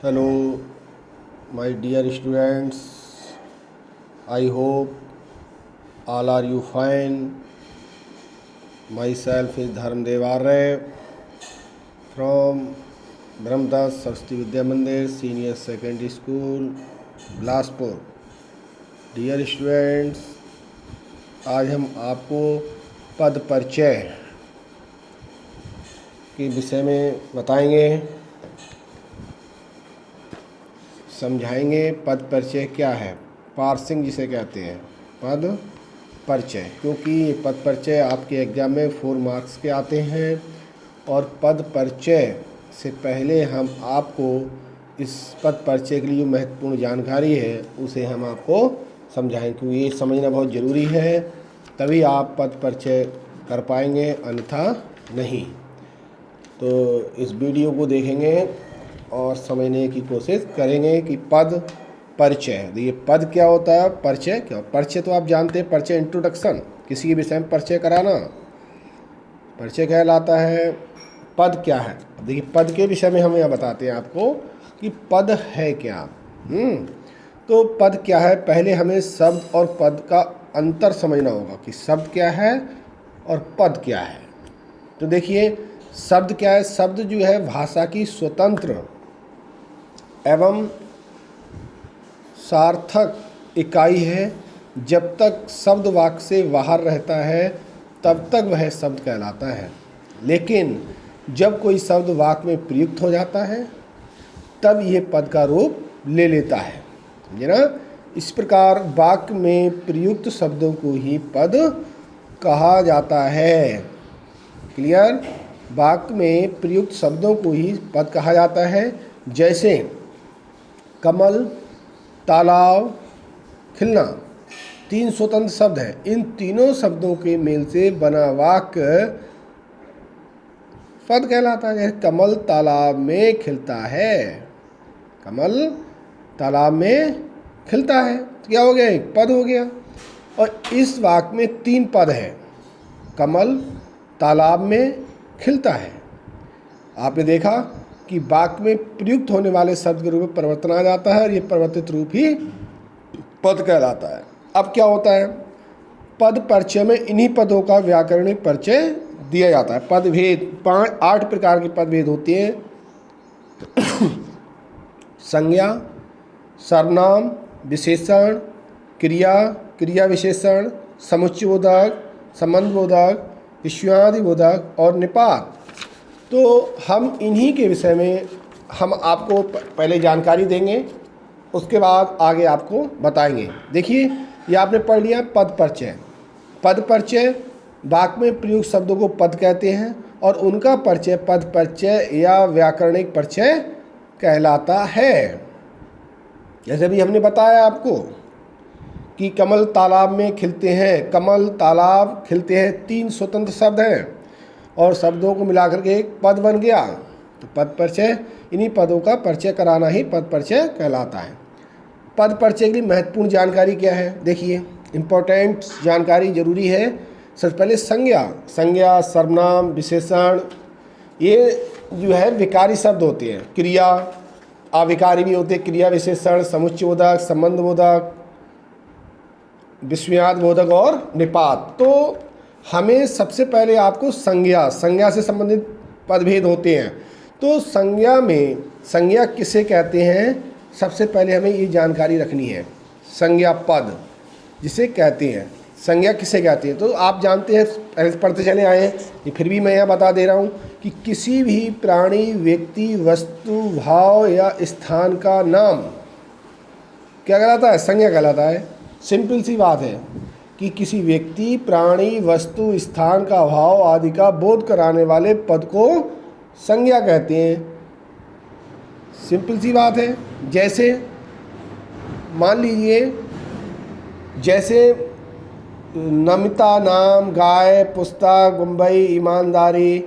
Hello, my dear students. I hope all are you fine. Myself is Dharmdev Arya from Brahmadas Saraswati Vidya Mandir Senior Secondary School, Bilaspur. Dear students, आज हम आपको पद परिचय के विषय में बताएंगे, समझाएंगे। पद परिचय क्या है, पार्सिंग जिसे कहते हैं, पद परिचय। क्योंकि ये पद परिचय आपके एग्ज़ाम में 4 मार्क्स के आते हैं और पद परिचय से पहले हम आपको इस पद परिचय के लिए जो महत्वपूर्ण जानकारी है उसे हम आपको समझाएं, क्योंकि ये समझना बहुत ज़रूरी है, तभी आप पद परिचय कर पाएंगे, अन्यथा नहीं। तो इस वीडियो को देखेंगे और समझने की कोशिश करेंगे कि पद परिचय, ये पद क्या होता है, परिचय क्या। परिचय तो आप जानते हैं, परिचय इंट्रोडक्शन, किसी के विषय में परिचय कराना परिचय कहलाता है। पद क्या है, देखिए पद के विषय में हम यहाँ बताते हैं आपको कि पद है क्या। तो पद क्या है, पहले हमें शब्द और पद का अंतर समझना होगा कि शब्द क्या है और पद क्या है। तो देखिए शब्द क्या है, शब्द जो है भाषा की स्वतंत्र एवं सार्थक इकाई है। जब तक शब्द वाक्य से बाहर रहता है तब तक वह शब्द कहलाता है, लेकिन जब कोई शब्द वाक्य में प्रयुक्त हो जाता है तब ये पद का रूप ले लेता है, समझे ना। इस प्रकार वाक्य में प्रयुक्त शब्दों को ही पद कहा जाता है। क्लियर, वाक्य में प्रयुक्त शब्दों को ही पद कहा जाता है। जैसे कमल, तालाब, खिलना, 3 स्वतंत्र शब्द हैं। इन तीनों शब्दों के मेल से बना वाक्य पद कहलाता है। जैसे कमल तालाब में खिलता है, कमल तालाब में खिलता है, तो क्या हो गया, एक पद हो गया। और इस वाक्य में 3 पद हैं, कमल तालाब में खिलता है। आपने देखा कि वाक्य में प्रयुक्त होने वाले शब्द के रूप में परिवर्तन आ जाता है और ये परिवर्तित रूप ही पद कहलाता है। अब क्या होता है, पद परिचय में इन्हीं पदों का व्याकरणिक परिचय दिया जाता है। पद भेद 8 प्रकार के पद भेद होते हैं। संज्ञा, सर्वनाम, विशेषण, क्रिया, क्रिया विशेषण, समुच्चयबोधक, संबंधबोधक, विषयादिबोधक और निपात। तो हम इन्हीं के विषय में हम आपको पहले जानकारी देंगे, उसके बाद आगे आपको बताएंगे। देखिए ये आपने पढ़ लिया पद परिचय। पद परिचय वाक्य में प्रयुक्त शब्दों को पद कहते हैं और उनका परिचय पद परिचय या व्याकरणिक परिचय कहलाता है। जैसे भी हमने बताया आपको कि कमल तालाब में खिलते हैं, कमल तालाब खिलते हैं, 3 स्वतंत्र शब्द हैं और शब्दों को मिलाकर के एक पद बन गया। तो पद परिचय, इन्हीं पदों का परिचय कराना ही पद परिचय कहलाता है। पद परिचय की महत्वपूर्ण जानकारी क्या है, देखिए इम्पोर्टेंट जानकारी जरूरी है। सबसे पहले संज्ञा, संज्ञा, सर्वनाम, विशेषण, ये जो है विकारी शब्द होते हैं। क्रिया, अविकारी भी होते हैं, क्रिया विशेषण, समुच्चयबोधक, संबंधबोधक, विषयादिबोधक और निपात। तो हमें सबसे पहले आपको संज्ञा, संज्ञा से संबंधित पदभेद होते हैं। तो संज्ञा में, संज्ञा किसे कहते हैं, सबसे पहले हमें ये जानकारी रखनी है। संज्ञा पद जिसे कहते हैं, संज्ञा किसे कहते हैं, तो आप जानते हैं, पहले पढ़ते चले आए हैं, फिर भी मैं यहाँ बता दे रहा हूँ कि किसी भी प्राणी, व्यक्ति, वस्तु, भाव या स्थान का नाम क्या कहलाता है, संज्ञा कहलाता है। सिंपल सी बात है कि किसी व्यक्ति, प्राणी, वस्तु, स्थान का भाव आदि का बोध कराने वाले पद को संज्ञा कहते हैं। सिंपल सी बात है। जैसे मान लीजिए, जैसे नमिता नाम, गाय, पुस्तक, मुंबई, ईमानदारी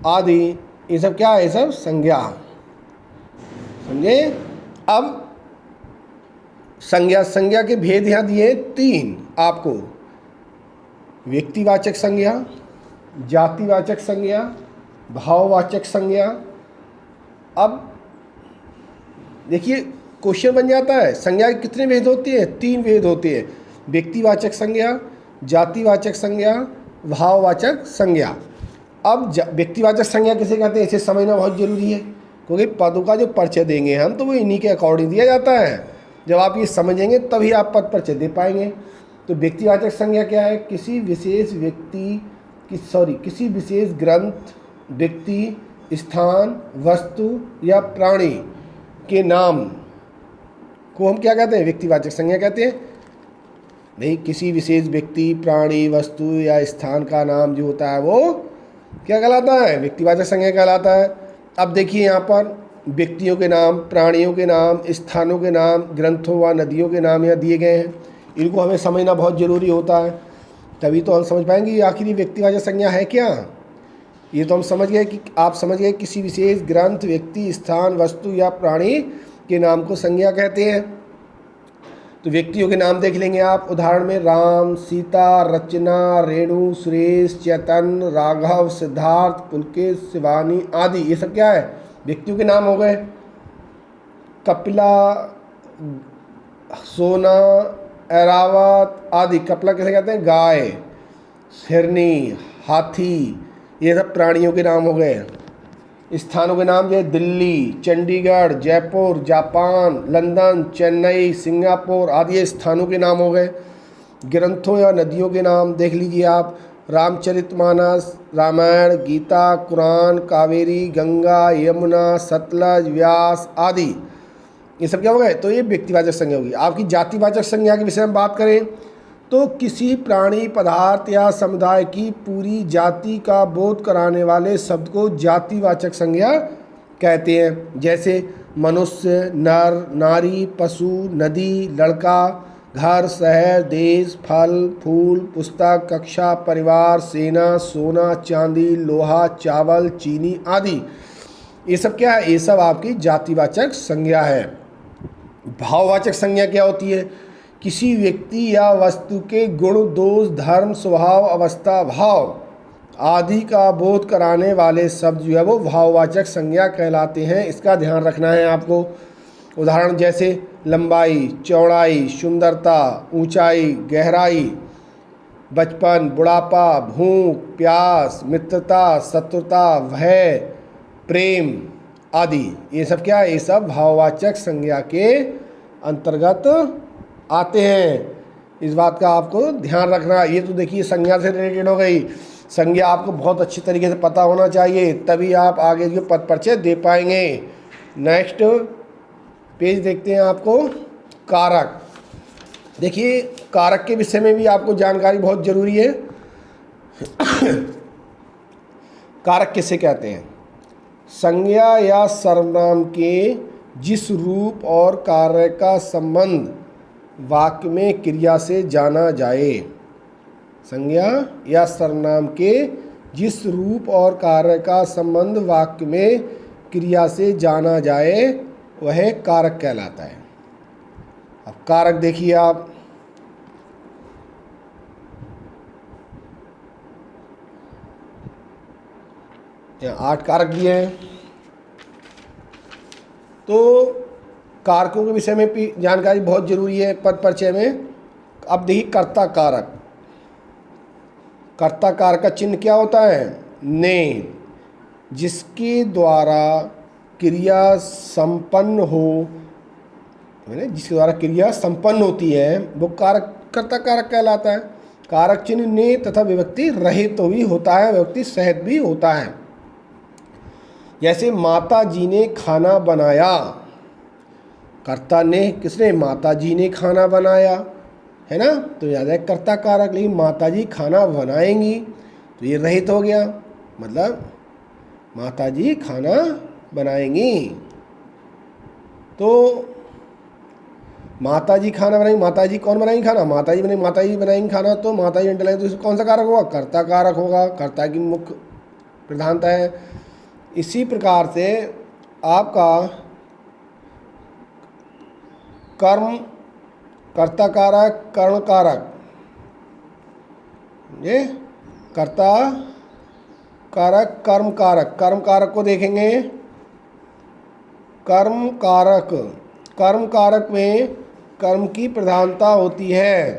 आदि, ये सब क्या है, ये सब संज्ञा, समझे। अब संज्ञा, संज्ञा के भेद यहाँ दिए 3 आपको, व्यक्तिवाचक संज्ञा, जातिवाचक संज्ञा, भाववाचक संज्ञा। अब देखिए क्वेश्चन बन जाता है। संज्ञा के कितने भेद होते हैं? 3 भेद होते हैं, व्यक्तिवाचक संज्ञा, जातिवाचक संज्ञा, भाववाचक संज्ञा। अब व्यक्तिवाचक संज्ञा किसे कहते हैं, इसे समझना बहुत जरूरी है, क्योंकि पदों का जो परिचय देंगे हम तो वो इन्हीं के अकॉर्डिंग दिया जाता है। जब आप ये समझेंगे तभी आप पद परिचय दे पाएंगे। तो व्यक्तिवाचक संज्ञा क्या है? किसी विशेष व्यक्ति किसी विशेष ग्रंथ, व्यक्ति, स्थान, वस्तु या प्राणी के नाम को हम क्या कहते हैं? व्यक्तिवाचक संज्ञा कहते हैं। नहीं, किसी विशेष व्यक्ति, प्राणी, वस्तु या स्थान का नाम जो होता है वो क्या कहलाता है? व्यक्तिवाचक संज्ञा कहलाता है। अब देखिए यहाँ पर व्यक्तियों के नाम, प्राणियों के नाम, स्थानों के नाम, ग्रंथों व नदियों के नाम यहाँ दिए गए हैं। इनको हमें समझना बहुत ज़रूरी होता है, तभी तो हम समझ पाएंगे ये आखिर व्यक्तिवाचक संज्ञा है क्या। ये तो हम समझ गए कि आप समझ गए किसी विशेष ग्रंथ, व्यक्ति, स्थान, वस्तु या प्राणी के नाम को संज्ञा कहते हैं। तो व्यक्तियों के नाम देख लेंगे आप, उदाहरण में राम, सीता, रचना, रेणु, सुरेश, चैतन्य, राघव, सिद्धार्थ, पुलकेश, शिवानी आदि, ये सब क्या है? व्यक्तियों के नाम हो गए। कपिला, सोना, ऐरावत आदि, कपिला किसे कहते हैं? गाय, हिरनी, हाथी, ये सब प्राणियों के नाम हो गए। स्थानों के नाम जैसे Delhi, Chandigarh, Jaipur, Japan, London, Chennai, Singapore आदि ये स्थानों के नाम हो गए। ग्रंथों या नदियों के नाम देख लीजिए आप, रामचरितमानस, रामायण, गीता, कुरान, कावेरी, गंगा, यमुना, सतलज, व्यास आदि, ये सब क्या हो गए? तो ये व्यक्तिवाचक संज्ञा होगी। आपकी जातिवाचक संज्ञा के विषय में बात करें तो किसी प्राणी, पदार्थ या समुदाय की पूरी जाति का बोध कराने वाले शब्द को जातिवाचक संज्ञा कहते हैं। जैसे मनुष्य, नर, नारी, पशु, नदी, लड़का, घर, शहर, देश, फल, फूल, पुस्तक, कक्षा, परिवार, सेना, सोना, चांदी, लोहा, चावल, चीनी आदि, ये सब क्या है? ये सब आपकी जातिवाचक संज्ञा है। भाववाचक संज्ञा क्या होती है? किसी व्यक्ति या वस्तु के गुण, दोष, धर्म, स्वभाव, अवस्था, भाव आदि का बोध कराने वाले शब्द जो है वो भाववाचक संज्ञा कहलाते हैं। इसका ध्यान रखना है आपको। उदाहरण जैसे लंबाई, चौड़ाई, सुंदरता, ऊंचाई, गहराई, बचपन, बुढ़ापा, भूख, प्यास, मित्रता, शत्रुता, भय, प्रेम आदि, ये सब क्या है? ये सब भाववाचक संज्ञा के अंतर्गत आते हैं। इस बात का आपको ध्यान रखना। ये तो देखिए संज्ञा से रिलेटेड हो गई। संज्ञा आपको बहुत अच्छी तरीके से पता होना चाहिए, तभी आप आगे के पद परिचय दे पाएंगे। नेक्स्ट पेज देखते हैं आपको, कारक। देखिए कारक के विषय में भी आपको जानकारी बहुत ज़रूरी है। कारक किसे कहते हैं? संज्ञा या सर्वनाम के जिस रूप और कार्य का संबंध वाक्य में क्रिया से जाना जाए। संज्ञा या सर्वनाम के जिस रूप और कार्य का संबंध वाक्य में क्रिया से जाना जाए वह कारक कहलाता है। अब कारक देखिए आप, यहाँ 8 कारक दिए हैं। तो कारकों के विषय में भी जानकारी बहुत जरूरी है पद परिचय में। अब देखिए कर्ता कारक। कर्ता कारक का चिन्ह क्या होता है? ने, जिसके द्वारा क्रिया संपन्न हो, जिसके द्वारा क्रिया संपन्न होती है वो कारक, कर्ता कारक कहलाता है। कारक चिन्ह ने तथा विभक्ति रहित तो भी होता है, विभक्ति सहित भी होता है। जैसे माता जी ने खाना बनाया, कर्ता ने, किसने? माता जी ने खाना बनाया, है ना, तो याद है कर्ता कारक। लेकिन माता जी खाना बनाएंगी तो ये रहित हो गया, मतलब माता जी खाना बनाएंगी। तो माता जी खाना बनाएंगी, माता जी कौन बनाएंगी खाना? माता जी बनाएंगी, माता जी बनाएंगी खाना, तो माता जी इंटलाएंगे, तो कौन सा कारक होगा? कर्ता कारक होगा। कर्ता की मुख्य प्रधानता है। इसी प्रकार से आपका कर्म कर्ता कारक, कर्ण कारक, ये कर्ता कारक, कर्म कारक। कर्म कारक को देखेंगे कर्म कारक, कर्म कारक में कर्म की प्रधानता होती है।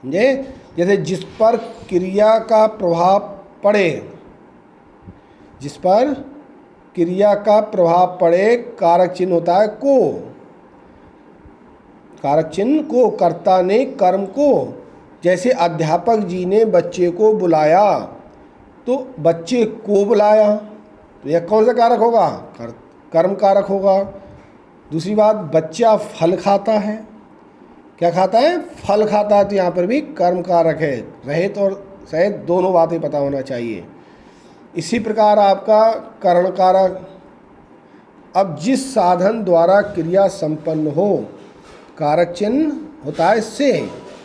समझे? जैसे जिस पर क्रिया का प्रभाव पड़े, जिस पर क्रिया का प्रभाव पड़े, कारक चिन्ह होता है को। कारक चिन्ह को, कर्ता ने कर्म को। जैसे अध्यापक जी ने बच्चे को बुलाया, तो बच्चे को बुलाया, तो यह कौन सा कारक होगा? कर्म कारक होगा। दूसरी बात, बच्चा फल खाता है, क्या खाता है? फल खाता है, तो यहाँ पर भी कर्म कारक है। रहित और सहित दोनों बातें पता होना चाहिए। इसी प्रकार आपका करण कारक, अब जिस साधन द्वारा क्रिया संपन्न हो, कारक चिन्ह होता है से,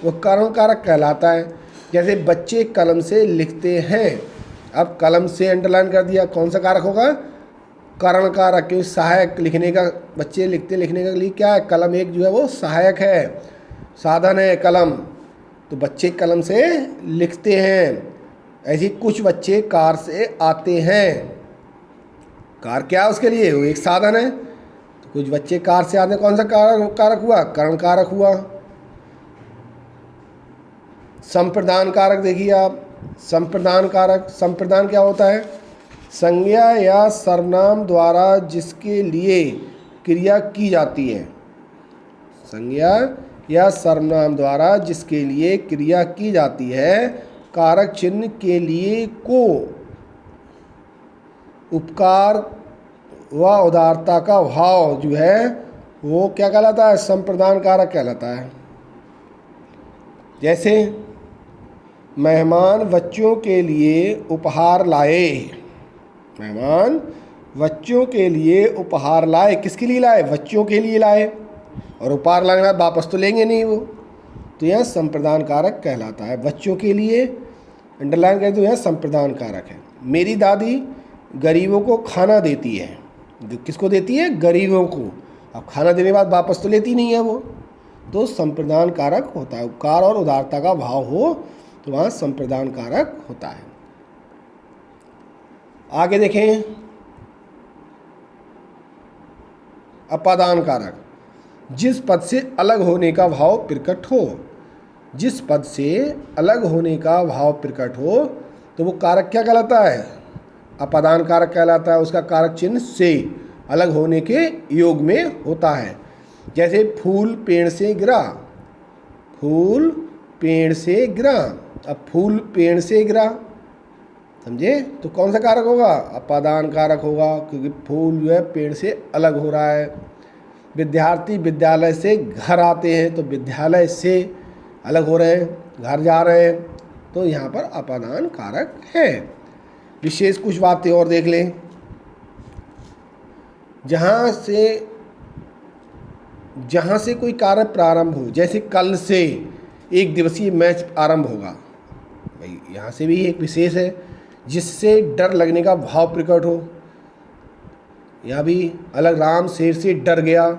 वो करण कारक कहलाता है। जैसे बच्चे कलम से लिखते हैं, अब कलम से अंडरलाइन कर दिया, कौन सा कारक होगा? करण कारक, क्योंकि सहायक लिखने का, बच्चे लिखते लिखने के लिए क्या है? कलम एक जो है वो सहायक है, साधन है कलम, तो बच्चे कलम से लिखते हैं। ऐसे कुछ बच्चे कार से आते हैं, कार क्या है उसके लिए? वो एक साधन है। तो कुछ बच्चे कार से आते हैं, कौन सा कारक हुआ? करण कारक हुआ। संप्रदान कारक देखिए आप, संप्रदान कारक, संप्रदान क्या होता है? संज्ञा या सर्वनाम द्वारा जिसके लिए क्रिया की जाती है, संज्ञा या सर्वनाम द्वारा जिसके लिए क्रिया की जाती है, कारक चिन्ह के लिए को उपकार व उदारता का भाव जो है वो क्या कहलाता है? संप्रदान कारक कहलाता है। जैसे मेहमान बच्चों के लिए उपहार लाए, मेहमान बच्चों के लिए उपहार लाए, किसके लिए लाए? बच्चों के लिए लाए, और उपहार लाना वापस तो लेंगे नहीं वो, तो यह संप्रदान कारक कहलाता है। बच्चों के लिए अंडरलाइन कर दो, यह संप्रदान कारक है। मेरी दादी गरीबों को खाना देती है, किसको देती है? गरीबों को। अब खाना देने के बाद वापस तो लेती नहीं है वो, तो संप्रदान कारक होता है। उपकार और उदारता का भाव हो तो वहाँ संप्रदान कारक होता है। आगे देखें, अपादान कारक, जिस पद से अलग होने का भाव प्रकट हो, जिस पद से अलग होने का भाव प्रकट हो, तो वो कारक क्या कहलाता है? अपादान कारक कहलाता है। उसका कारक चिन्ह से अलग होने के योग में होता है। जैसे फूल पेड़ से गिरा, फूल पेड़ से गिरा, अब फूल पेड़ से गिरा, समझे? तो कौन सा कारक होगा? अपादान कारक होगा, क्योंकि फूल जो है पेड़ से अलग हो रहा है। विद्यार्थी विद्यालय से घर आते हैं, तो विद्यालय से अलग हो रहे हैं, घर जा रहे हैं, तो यहाँ पर अपादान कारक है। विशेष कुछ बातें और देख लें। जहाँ से कोई कार्य प्रारंभ हो, जैसे कल से एक दिवसीय मैच आरंभ होगा, भाई यहाँ से भी एक विशेष है, जिससे डर लगने का भाव प्रकट हो। यहाँ भी अलग, राम शेर से डर गया,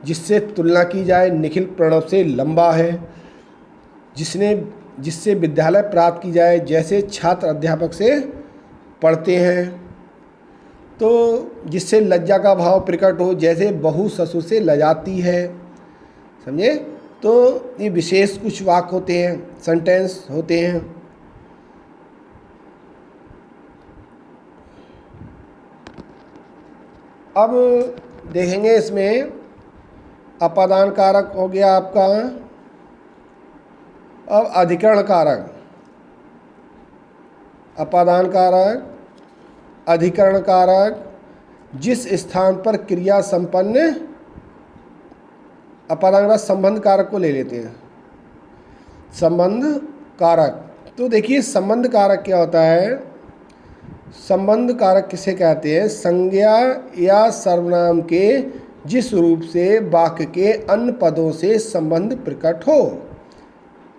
जिससे तुलना की जाए निखिल प्रणव से लंबा है। जिससे विद्यालय प्राप्त की जाए, जैसे छात्र अध्यापक से पढ़ते हैं। तो जिससे लज्जा का भाव प्रकट हो, जैसे बहू ससुर से लजाती है, समझे? तो ये विशेष कुछ वाक्य होते हैं, सेंटेंस होते हैं। अब देखेंगे इसमें अपादान कारक हो गया आपका। अब अधिकरण कारक, अपादान कारक, अधिकरण कारक, जिस स्थान पर क्रिया संपन्न, अपादान कारक संबंध कारक को ले लेते हैं। संबंध कारक, तो देखिए संबंध कारक क्या होता है? संबंध कारक किसे कहते हैं? संज्ञा या सर्वनाम के जिस रूप से वाक्य के अन्य पदों से संबंध प्रकट हो।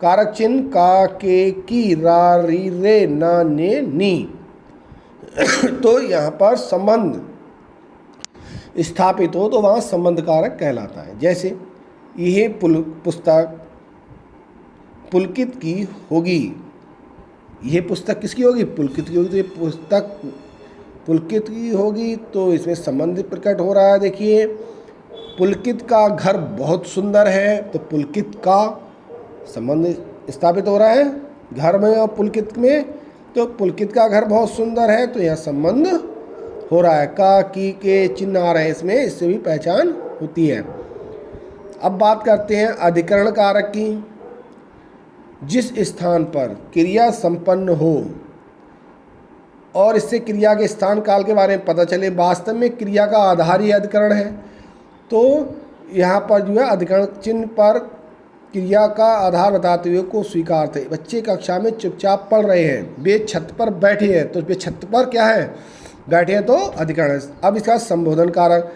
कारक चिन्ह का, के, की, रा, री, रे, ना, ने, नी। तो यहाँ पर संबंध स्थापित हो तो वहाँ संबंध कारक कहलाता है। जैसे यह पुस्तक पुलकित की होगी, यह पुस्तक किसकी होगी? पुलकित की होगी। तो ये पुस्तक पुलकित की होगी तो इसमें संबंध प्रकट हो रहा है। देखिए, पुलकित का घर बहुत सुंदर है, तो पुलकित का संबंध स्थापित हो रहा है घर में और पुलकित में। तो पुलकित का घर बहुत सुंदर है, तो यह संबंध हो रहा है। का, की के चिन्ह आ रहे हैं इसमें, इससे भी पहचान होती है। अब बात करते हैं अधिकरण कारक की। जिस स्थान पर क्रिया संपन्न हो और इससे क्रिया के स्थान काल के बारे में पता चले, वास्तव में क्रिया का आधार ही अधिकरण है, तो यहाँ पर जो है अधिकरण चिन्ह पर क्रिया का आधार बताते हुए को स्वीकार थे। बच्चे कक्षा में चुपचाप पढ़ रहे हैं, वे छत पर बैठे हैं, तो वे छत पर क्या है, बैठे हैं, तो अधिकरण है। अब इसका संबोधन कारक,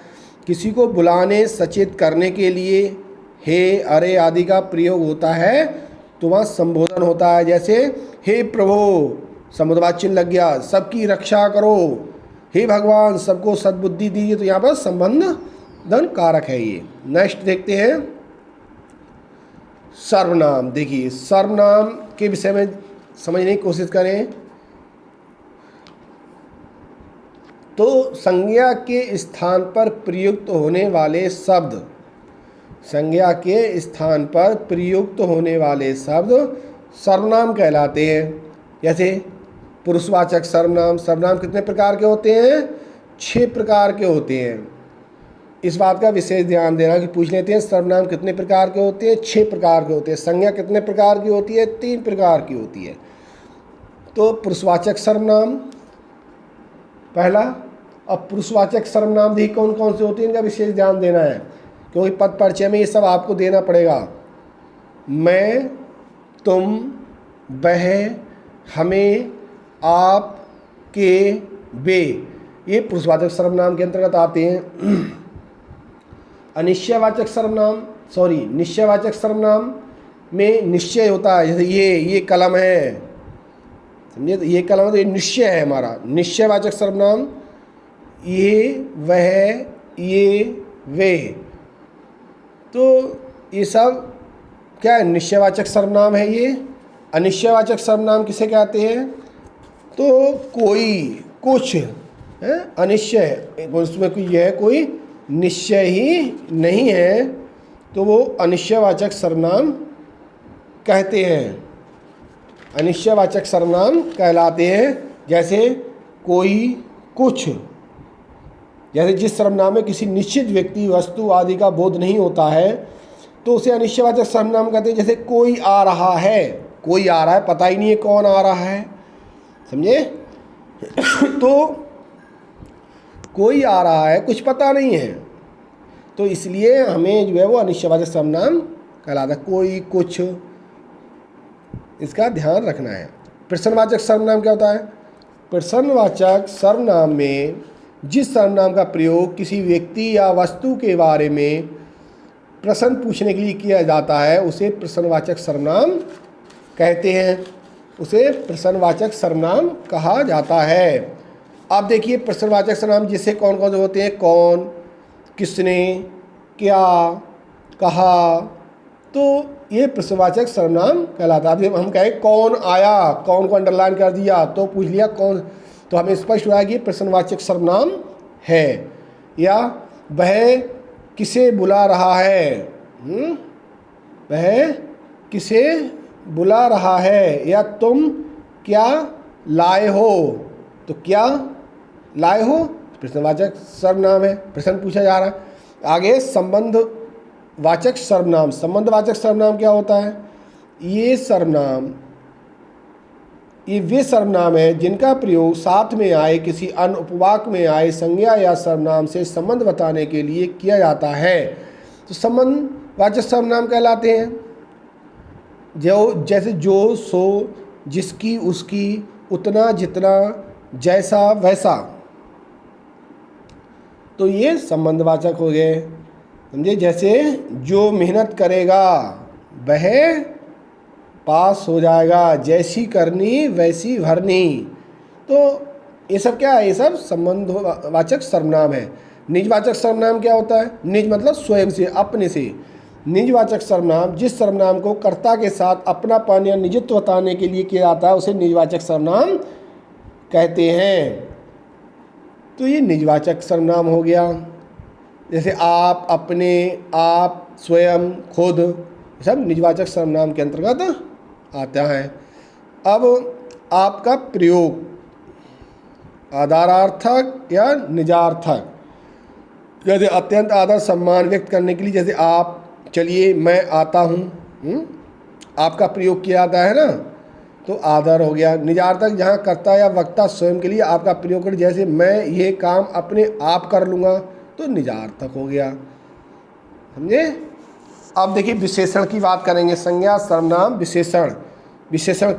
किसी को बुलाने सचेत करने के लिए हे, अरे आदि का प्रयोग होता है तो वहाँ संबोधन होता है। जैसे हे प्रभु, समुद्रवाच्य चिन्ह लग गया, सबकी रक्षा करो, हे भगवान सबको सद्बुद्धि दीजिए, तो यहाँ पर संबोधन कारक है ये। नेक्स्ट देखते हैं सर्वनाम। देखिए, सर्वनाम के विषय में समझने की कोशिश करें तो संज्ञा के स्थान पर प्रयुक्त होने वाले शब्द, संज्ञा के स्थान पर प्रयुक्त होने वाले शब्द सर्वनाम कहलाते हैं। जैसे पुरुषवाचक सर्वनाम। सर्वनाम कितने प्रकार के होते हैं? 6 प्रकार के होते हैं। इस बात का विशेष ध्यान देना कि पूछ लेते हैं सर्वनाम कितने प्रकार के होते हैं? 6 प्रकार के होते हैं। संज्ञा कितने प्रकार की होती है? 3 प्रकार की होती है। तो पुरुषवाचक सर्वनाम पहला। अब पुरुषवाचक सर्वनाम भी कौन कौन से होते हैं, इनका विशेष ध्यान देना है, क्योंकि पद परिचय में ये सब आपको देना पड़ेगा। मैं, तुम, वह, हमें, आप, के, वे, ये पुरुषवाचक सर्वनाम के अंतर्गत आते हैं। अनिश्चयवाचक सर्वनाम, निश्चयवाचक सर्वनाम में निश्चय होता है। जैसे ये कलम है, समझे, तो ये कलम है, तो ये निश्चय है हमारा। निश्चयवाचक सर्वनाम ये, वह, ये, वे, तो ये सब क्या है, निश्चयवाचक सर्वनाम है ये। अनिश्चयवाचक सर्वनाम किसे कहते हैं? तो कोई, कुछ है, अनिश्चय, उसमें कोई यह कोई निश्चय ही नहीं है, तो वो अनिश्चयवाचक सर्वनाम कहते हैं, अनिश्चयवाचक सर्वनाम कहलाते हैं। जैसे कोई, कुछ, जैसे जिस सर्वनाम में किसी निश्चित व्यक्ति, वस्तु आदि का बोध नहीं होता है तो उसे अनिश्चयवाचक सर्वनाम कहते हैं। जैसे कोई आ रहा है, कोई आ रहा है, पता ही नहीं है कौन आ रहा है, समझे तो कोई आ रहा है, कुछ पता नहीं है, तो इसलिए हमें जो है वो अनिश्चयवाचक सर्वनाम कहलाता है। कोई, कुछ, इसका ध्यान रखना है। प्रश्नवाचक सर्वनाम क्या होता है? प्रश्नवाचक सर्वनाम में जिस सर्वनाम का प्रयोग किसी व्यक्ति या वस्तु के बारे में प्रश्न पूछने के लिए किया जाता है उसे प्रश्नवाचक सर्वनाम कहते हैं, उसे प्रश्नवाचक सर्वनाम कहा जाता है। अब देखिए प्रश्नवाचक सर्वनाम जिससे कौन कौन से होते हैं? कौन, किसने, क्या, कहा, तो ये प्रश्नवाचक सर्वनाम कहलाता है। अब हम कहें कौन आया, कौन को अंडरलाइन कर दिया तो पूछ लिया कौन, तो हमें स्पष्ट हुआ कि प्रश्नवाचक सर्वनाम है। या वह किसे बुला रहा है, वह किसे बुला रहा है। या तुम क्या लाए हो, तो क्या लाए हो प्रश्नवाचक सर्वनाम है, प्रश्न पूछा जा रहा है। आगे संबंधवाचक सर्वनाम। संबंधवाचक सर्वनाम क्या होता है? ये वे सर्वनाम है जिनका प्रयोग साथ में आए किसी अन्य उपवाक में आए संज्ञा या सर्वनाम से संबंध बताने के लिए किया जाता है, तो संबंधवाचक सर्वनाम कहलाते हैं। जैसे जो, सो, जिसकी, उसकी, उतना, जितना, जैसा, वैसा, तो ये संबंधवाचक हो गए, समझे। जैसे जो मेहनत करेगा वह पास हो जाएगा, जैसी करनी वैसी भरनी, तो ये सब क्या है? ये सब संबंधवाचक सर्वनाम है। निजवाचक सर्वनाम क्या होता है? निज मतलब स्वयं से, अपने से। निजवाचक सर्वनाम जिस सर्वनाम को कर्ता के साथ अपनापन या निजत्व बताने के लिए किया जाता है उसे निजवाचक सर्वनाम कहते हैं। तो ये निजवाचक सर्वनाम हो गया। जैसे आप, अपने, आप, स्वयं, खुद, ये सब निजवाचक सर्वनाम के अंतर्गत आता है। अब आपका प्रयोग आदरार्थक या निजार्थक, जैसे अत्यंत आदर सम्मान व्यक्त करने के लिए, जैसे आप, चलिए, मैं आता हूँ, आपका प्रयोग किया जाता है ना, तो आदर हो गया। निजार्थक जहाँ कर्ता या वक्ता स्वयं के लिए आपका प्रयोग कर, जैसे मैं ये काम अपने आप कर लूँगा, तो निजार्थक हो गया। समझे? अब देखिए विशेषण की बात करेंगे। संज्ञा, सर्वनाम, विशेषण। विशेषण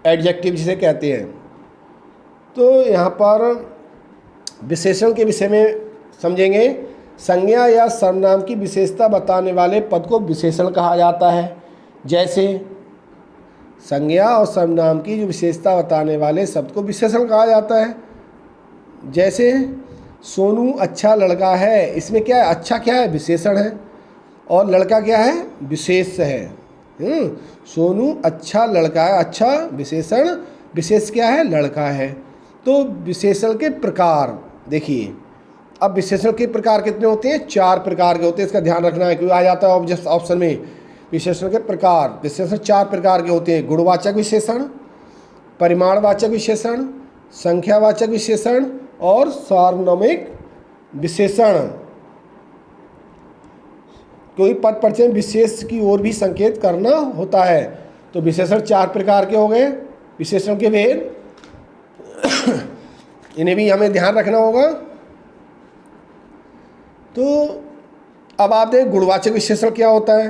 एडजेक्टिव जिसे कहते हैं। तो यहाँ पर विशेषण के विषय में समझेंगे। संज्ञा या सर्वनाम की विशेषता बताने वाले पद को विशेषण कहा जाता है। जैसे संज्ञा और सर्वनाम की जो विशेषता बताने वाले शब्द को विशेषण कहा जाता है। जैसे सोनू अच्छा लड़का है, इसमें क्या है? अच्छा क्या है? विशेषण है। और लड़का क्या है? विशेष है। सोनू अच्छा लड़का है, अच्छा विशेषण, विशेष क्या है? लड़का है। तो विशेषण के प्रकार देखिए। अब विशेषण के प्रकार कितने होते हैं? 4 प्रकार के होते हैं। इसका ध्यान रखना है, क्योंकि आ जाता है ऑप्शन में। विशेषण के प्रकार, विशेषण 4 प्रकार के होते हैं। गुणवाचक विशेषण, परिमाणवाचक विशेषण, संख्यावाचक विशेषण और सार्वनामिक विशेषण। कोई पद परिचय विशेष की ओर भी संकेत करना होता है। तो विशेषण 4 प्रकार के हो गए। विशेषण के भेद इन्हें भी हमें ध्यान रखना होगा। तो अब आप देखें गुणवाचक विशेषण क्या होता है।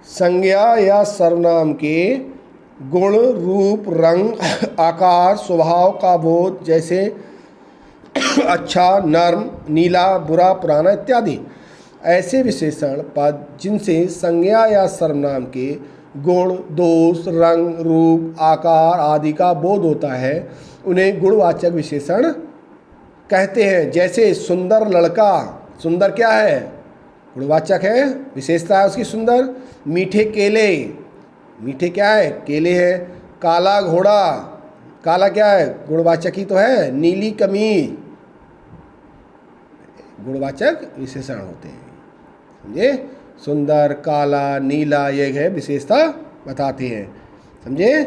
संज्ञा या सर्वनाम के गुण, रूप, रंग, आकार, स्वभाव का बोध, जैसे अच्छा, नर्म, नीला, बुरा, पुराना इत्यादि। ऐसे विशेषण पद जिनसे संज्ञा या सर्वनाम के गुण, दोष, रंग, रूप, आकार आदि का बोध होता है, उन्हें गुणवाचक विशेषण कहते हैं। जैसे सुंदर लड़का, सुंदर क्या है? गुणवाचक है, विशेषता है उसकी सुंदर। मीठे केले, मीठे क्या है? केले हैं। काला घोड़ा, काला क्या है? गुणवाचक ही तो है। नीली कमीज, गुणवाचक विशेषण होते हैं। समझे? सुंदर, काला, नीला, ये है विशेषता बताते हैं। समझे?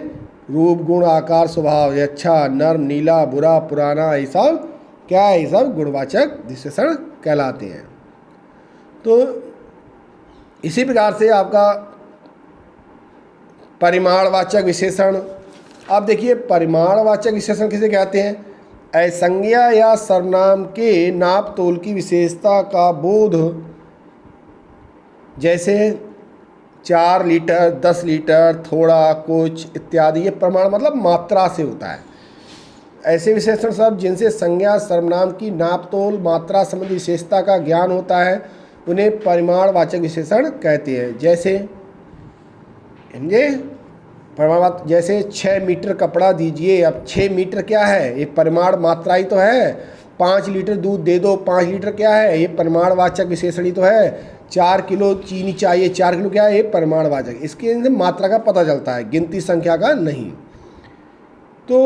रूप, गुण, आकार, स्वभाव, ये अच्छा, नर्म, नीला, बुरा, पुराना, ये सब क्या है? ये सब गुणवाचक विशेषण कहलाते हैं। तो इसी प्रकार से आपका परिमाणवाचक विशेषण। अब देखिए परिमाणवाचक विशेषण किसे कहते हैं? संज्ञा या सर्वनाम के नाप तोल की विशेषता का बोध, जैसे 4 लीटर, 10 लीटर, थोड़ा, कुछ इत्यादि। ये प्रमाण मतलब मात्रा से होता है। ऐसे विशेषण शब्द जिनसे संज्ञा सर्वनाम की नाप तोल, मात्रा संबंधी विशेषता का ज्ञान होता है, उन्हें परिमाणवाचक विशेषण कहते हैं। जैसे समझे? परिमाण, जैसे 6 मीटर कपड़ा दीजिए। अब 6 मीटर क्या है? ये परिमाण मात्रा ही तो है। 5 लीटर दूध दे दो, 5 लीटर क्या है? ये परिमाणवाचक विशेषण ही तो है। 4 किलो चीनी चाहिए, 4 किलो क्या है? ये परिमाणवाचक। इसके अंदर मात्रा का पता चलता है, गिनती संख्या का नहीं। तो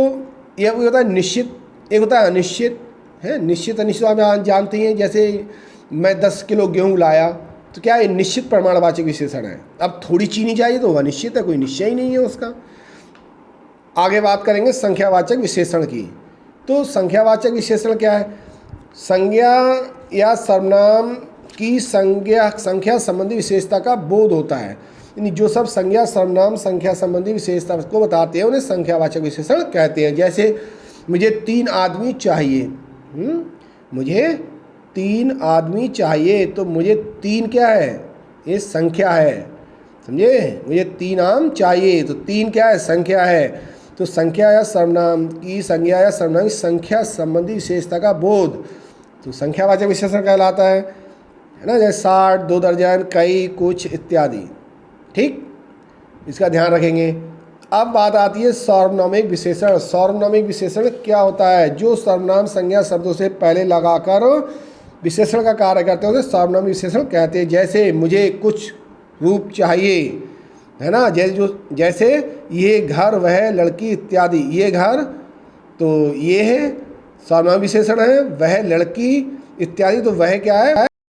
यह होता है निश्चित, एक होता है अनिश्चित है। निश्चित अनिश्चित आप जानते हैं। जैसे मैं 10 किलो गेहूँ लाया, तो क्या ये निश्चित प्रमाणवाचक विशेषण है। अब थोड़ी चीनी चाहिए तो अनिश्चित है, कोई निश्चय ही नहीं है उसका। आगे बात करेंगे संख्यावाचक विशेषण की। तो संख्यावाचक विशेषण क्या है? संज्ञा या सर्वनाम की संख्या संबंधी विशेषता का बोध होता है। यानी जो सब संज्ञा, सर्वनाम, संख्या संबंधी विशेषता को बताते हैं, उन्हें संख्यावाचक विशेषण कहते हैं। जैसे मुझे 3 आदमी चाहिए, मुझे 3 आदमी चाहिए, तो मुझे 3 क्या है? ये संख्या है। समझे? मुझे 3 आम चाहिए, तो 3 क्या है? संख्या है। तो संख्या या सर्वनाम की, संज्ञा या सर्वनाम की संख्या संबंधी विशेषता का बोध तो संख्यावाचक विशेषण कहलाता है ना। जैसे 60, 2 दर्जन, कई, कुछ इत्यादि। ठीक, इसका ध्यान रखेंगे। अब बात आती है सार्वनामिक विशेषण। सार्वनामिक विशेषण क्या होता है? जो सर्वनाम संज्ञा शब्दों से पहले लगाकर विशेषण का कार्य करते हैं, उसे सार्वनामिक विशेषण कहते हैं। जैसे मुझे कुछ रूप चाहिए, है ना। जैसे ये घर, वह लड़की इत्यादि। ये घर तो ये है, सर्वनाम विशेषण है, वह लड़की इत्यादि। तो वह क्या है?